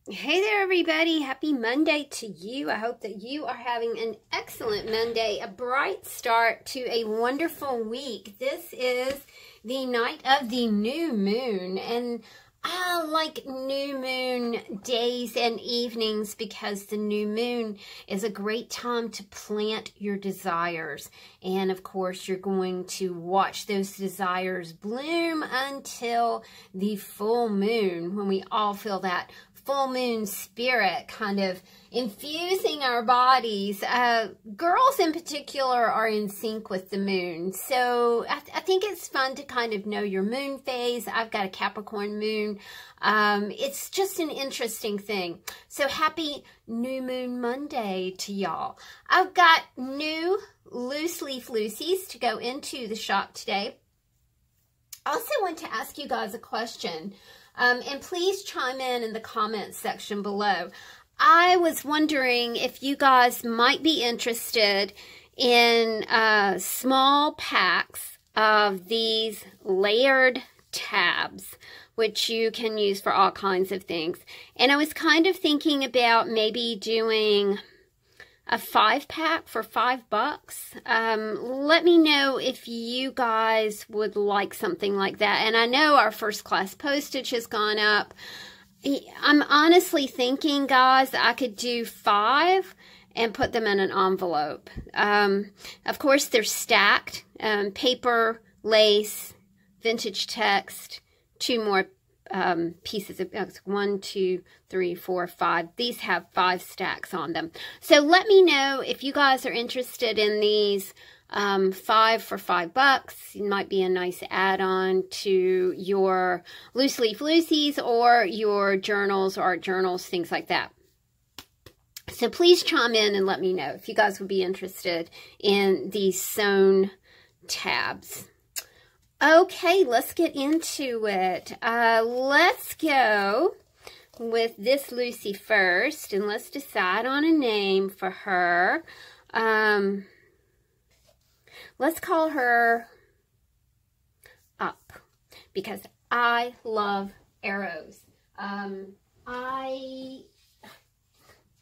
Hey there, everybody. Happy Monday to you. I hope that you are having an excellent Monday, a bright start to a wonderful week. This is the night of the new moon, and I like new moon days and evenings because the new moon is a great time to plant your desires. And of course, you're going to watch those desires bloom until the full moon, when we all feel that full moon spirit kind of infusing our bodies. Girls in particular are in sync with the moon. So I think it's fun to kind of know your moon phase. I've got a Capricorn moon. It's just an interesting thing. So happy New Moon Monday to y'all. I've got new loose leaf loosies to go into the shop today. I also want to ask you guys a question. And please chime in the comments section below. I was wondering if you guys might be interested in small packs of these layered tabs, which you can use for all kinds of things. And I was kind of thinking about maybe doing a 5-pack for $5. Let me know if you guys would like something like that. And I know our first class postage has gone up. I'm honestly thinking, guys, I could do 5 and put them in an envelope. Of course, they're stacked. Paper, lace, vintage text, 2 more pieces of 1, 2, 3, 4, 5. These have 5 stacks on them. So let me know if you guys are interested in these 5 for $5. It might be a nice add-on to your loose leaf loosies or your journals, art journals, things like that. So please chime in and let me know if you guys would be interested in these sewn tabs. Okay, let's get into it. Let's go with this Lucy first, and let's decide on a name for her. Let's call her Up, because I love arrows. I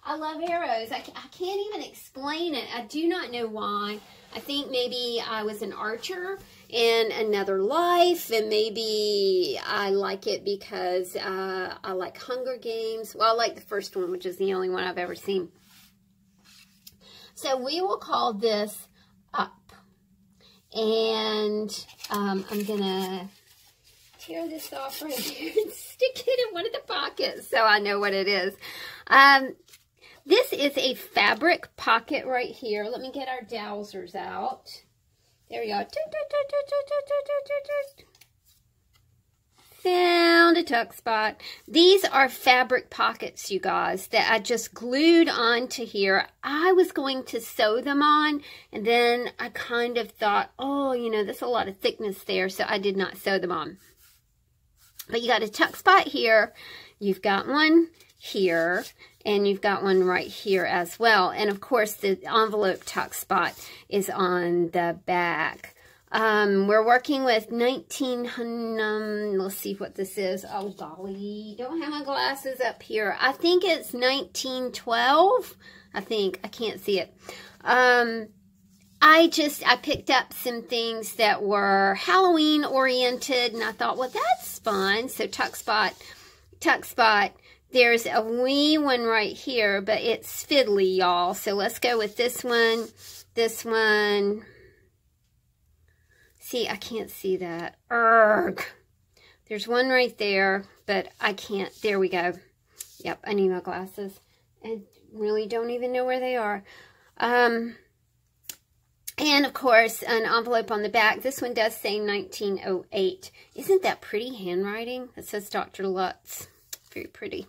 love arrows. I can't even explain it. I do not know why. I think maybe I was an archer in another life, and maybe I like it because I like Hunger Games. Well, I like the first one, which is the only one I've ever seen. So we will call this Up. And I'm going to tear this off right here and stick it in one of the pockets so I know what it is. This is a fabric pocket right here. Let me get our dowsers out. There we go. Found a tuck spot. These are fabric pockets, you guys, that I just glued onto here. I was going to sew them on, and then I kind of thought, oh, you know, there's a lot of thickness there, so I did not sew them on. But you got a tuck spot here. You've got one here, and you've got one right here as well. And of course, the envelope tuck spot is on the back. We're working with 1900, let's see what this is. Oh, golly, don't have my glasses up here. I think it's 1912. I can't see it. I picked up some things that were Halloween oriented, and I thought, well, that's fun. So tuck spot. There's a wee one right here, but it's fiddly, y'all. So let's go with this one. See, I can't see that. Urgh. There's one right there, but I can't. There we go. Yep, I need my glasses. I really don't even know where they are. And of course, an envelope on the back. This one does say 1908. Isn't that pretty handwriting? It says Dr. Lutz. Very pretty.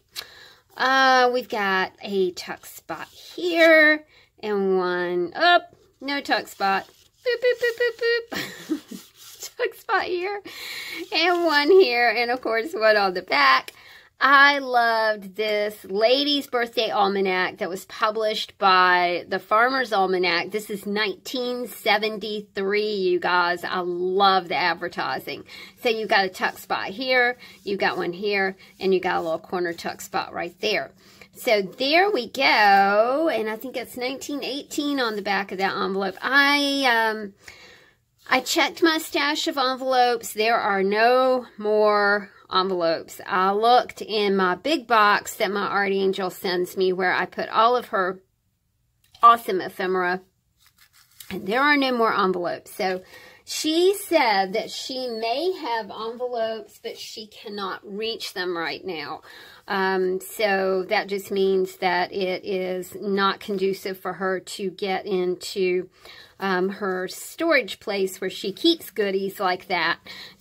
We've got a tuck spot here and one up. No tuck spot. Boop, boop, boop, boop, boop. Tuck spot here and one here, and of course one on the back. I loved this Lady's Birthday Almanac that was published by the Farmer's Almanac. This is 1973, you guys. I love the advertising. So you got a tuck spot here, you got one here, and you got a little corner tuck spot right there. So there we go, and I think it's 1918 on the back of that envelope. I checked my stash of envelopes. There are no more envelopes. I looked in my big box that my art angel sends me where I put all of her awesome ephemera, and there are no more envelopes. So she said that she may have envelopes, but she cannot reach them right now. So that just means that it is not conducive for her to get into her storage place where she keeps goodies like that.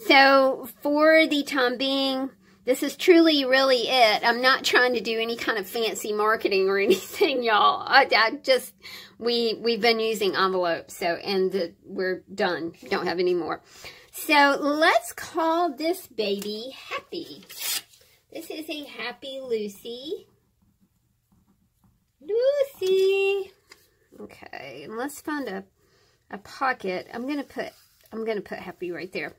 So for the time being, this is truly really it. I'm not trying to do any kind of fancy marketing or anything, y'all. We've been using envelopes, so, and we're done. Don't have any more. So let's call this baby Happy. This is a Happy Lucy. Lucy. Okay, and let's find a pocket. I'm gonna put Happy right there.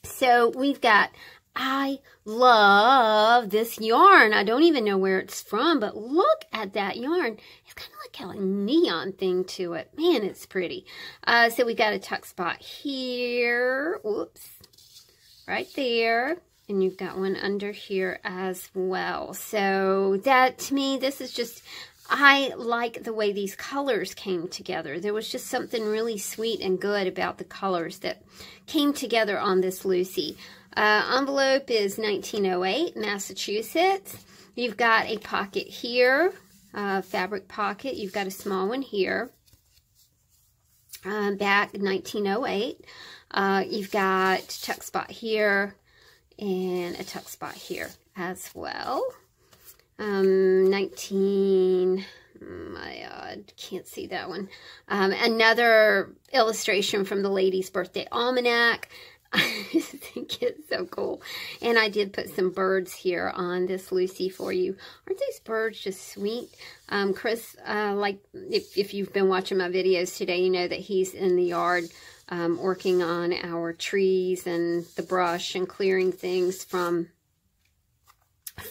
So we've got, I love this yarn. I don't even know where it's from, but look at that yarn. It's kind of like a neon thing to it. Man, it's pretty. So we got a tuck spot here. Whoops. Right there. And you've got one under here as well. So that, to me, this is just, I like the way these colors came together. There was just something really sweet and good about the colors that came together on this Lucy. Envelope is 1908, Massachusetts. You've got a pocket here, fabric pocket. You've got a small one here. Back 1908. You've got tuck spot here and a tuck spot here as well. 19, I can't see that one. Another illustration from the Lady's Birthday Almanac. I just think it's so cool. And I did put some birds here on this Lucy for you. Aren't these birds just sweet? Chris, like, if you've been watching my videos today, you know that he's in the yard working on our trees and the brush and clearing things from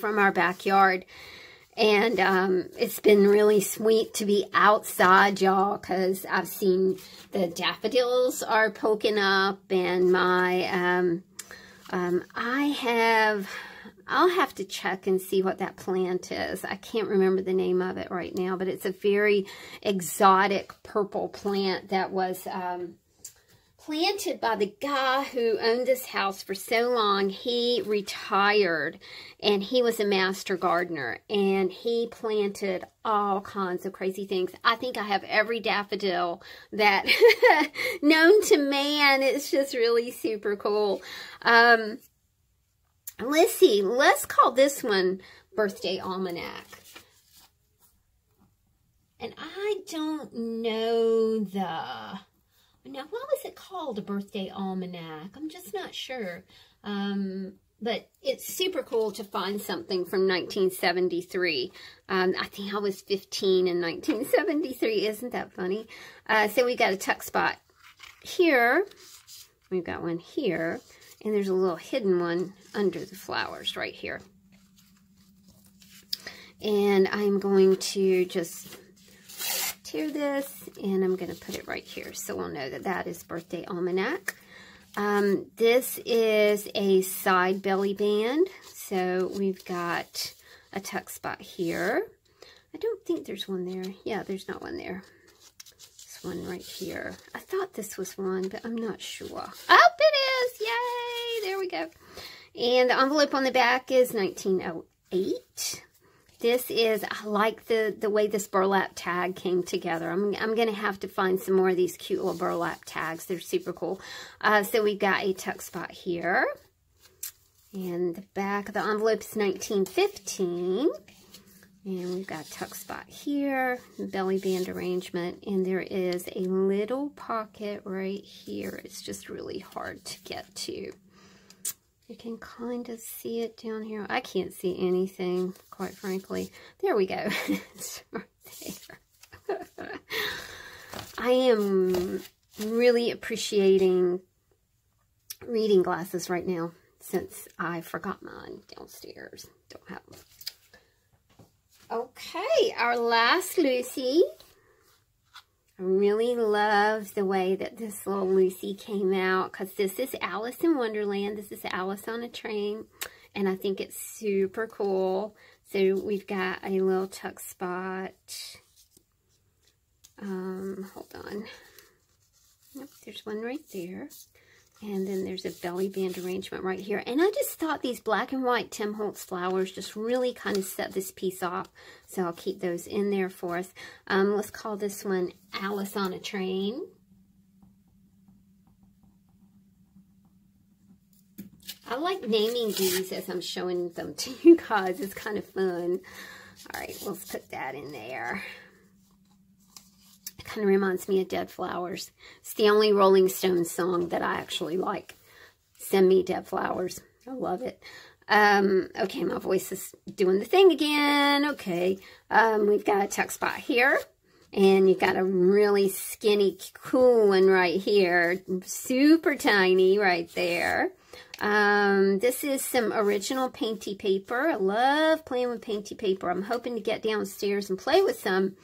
our backyard. And it's been really sweet to be outside, y'all, because I've seen the daffodils are poking up, and my I'll have to check and see what that plant is. I can't remember the name of it right now, but it's a very exotic purple plant that was planted by the guy who owned this house for so long. He retired, and he was a master gardener, and he planted all kinds of crazy things. I think I have every daffodil that known to man. It's just really super cool. Let's see. Let's call this one Birthday Almanac. And I don't know now, what was it called, a Birthday Almanac? I'm just not sure. But it's super cool to find something from 1973. I think I was 15 in 1973. Isn't that funny? So we got a tuck spot here. We've got one here. And there's a little hidden one under the flowers right here. And I'm going to just tear this, and I'm going to put it right here so we'll know that that is Birthday Almanac. This is a side belly band, so we've got a tuck spot here. I don't think there's one there. Yeah, there's not one there. This one right here. I thought this was one, but I'm not sure. Oh, it is! Yay! There we go. And the envelope on the back is 1908. This is, I like the way this burlap tag came together. I'm going to have to find some more of these cute little burlap tags. They're super cool. So we've got a tuck spot here. And the back of the envelope is 1915. And we've got a tuck spot here, belly band arrangement. And there is a little pocket right here. It's just really hard to get to. You can kind of see it down here. I can't see anything, quite frankly. There we go. It's right there. I am really appreciating reading glasses right now since I forgot mine downstairs. Don't have them. Okay, our last Lucy. I really love the way that this little Lucy came out because this is Alice in Wonderland. This is Alice on a Train, and I think it's super cool. So we've got a little tuck spot. Hold on. Yep, there's one right there. And then there's a belly band arrangement right here. And I just thought these black and white Tim Holtz flowers just really kind of set this piece off. So I'll keep those in there for us. Let's call this one Alice on a Train. I like naming these as I'm showing them to you guys. It's kind of fun. All right, let's put that in there. It kind of reminds me of Dead Flowers. It's the only Rolling Stones song that I actually like. Send me Dead Flowers. I love it. Okay, my voice is doing the thing again. Okay, we've got a tuck spot here. And you've got a really skinny, cool one right here. Super tiny right there. This is some original painty paper. I love playing with painty paper. I'm hoping to get downstairs and play with some.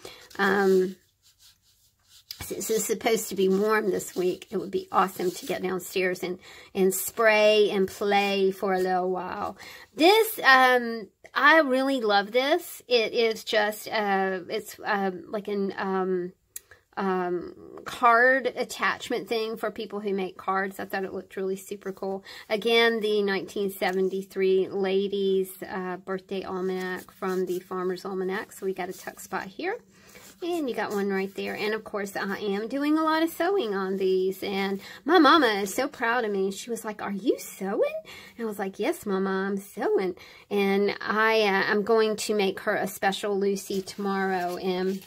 Since it's supposed to be warm this week, it would be awesome to get downstairs and spray and play for a little while. This, I really love this. It is just, it's like an card attachment thing for people who make cards. I thought it looked really super cool. Again, the 1973 ladies' birthday almanac from the Farmer's Almanac. So we got a tuck spot here. And you got one right there. And, of course, I am doing a lot of sewing on these. And my mama is so proud of me. She was like, "Are you sewing?" And I was like, "Yes, Mama, I'm sewing." And I'm going to make her a special Lucy tomorrow and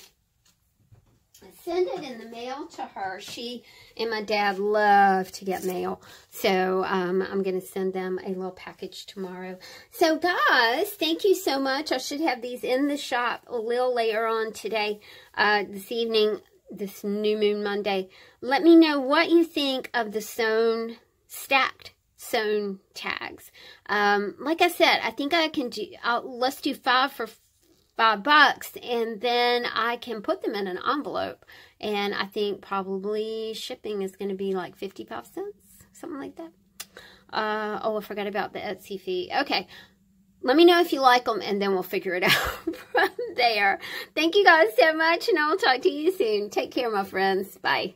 send it in the mail to her. She and my dad love to get mail. So I'm going to send them a little package tomorrow. So guys, thank you so much. I should have these in the shop a little later on today, this evening, this New Moon Monday. Let me know what you think of the stacked sewn tags. Like I said, I think I can do, let's do 5 for $5, and then I can put them in an envelope, and I think probably shipping is going to be like 55 cents, something like that. Oh, I forgot about the Etsy fee. Okay, let me know if you like them, and then we'll figure it out from there. Thank you guys so much, and I'll talk to you soon. Take care, my friends. Bye.